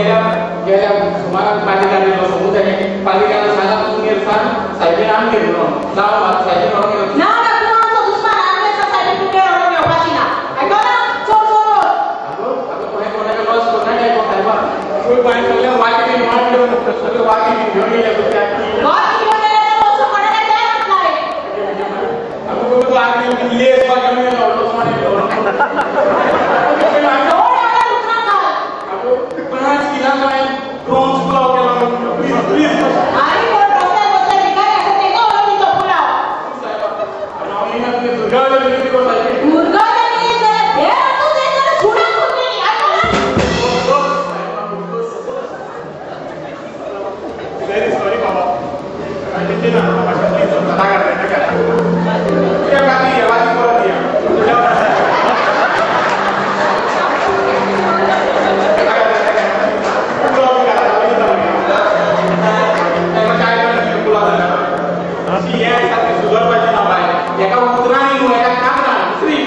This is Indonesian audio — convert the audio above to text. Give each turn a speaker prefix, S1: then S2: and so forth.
S1: Kaya kemarin panikan di Los Muda ini panikan saya Irfan, saya ambil dong. Nah, saya orang
S2: Nah, aku mau terus mana? Aku saya punya orang yang pasina. Ayo lah, solo.
S1: aku punya konek Los Muda ini kok apa? Aku main kalian wakil ini wakil ini ya bukan.
S2: Wakil ini Los Muda ini jangan lari.
S1: Aku butuh wakil ini les wakil ini Los Muda ini orang. Aku pernah bilang main bronze pulau kalau please.
S2: Hari kalau dokter dikaya, aku tengok orang itu pulau.
S1: Orang ini kan surga dan ini kok saya.
S2: Murga dan ini saya, dia tuh saya sudah ini. Ayo lah.
S1: Very sorry, Papa. I didn't know how much it is. Dia mati ya, mati pula dia. Ya kamu putrani mulai kanan, Sri.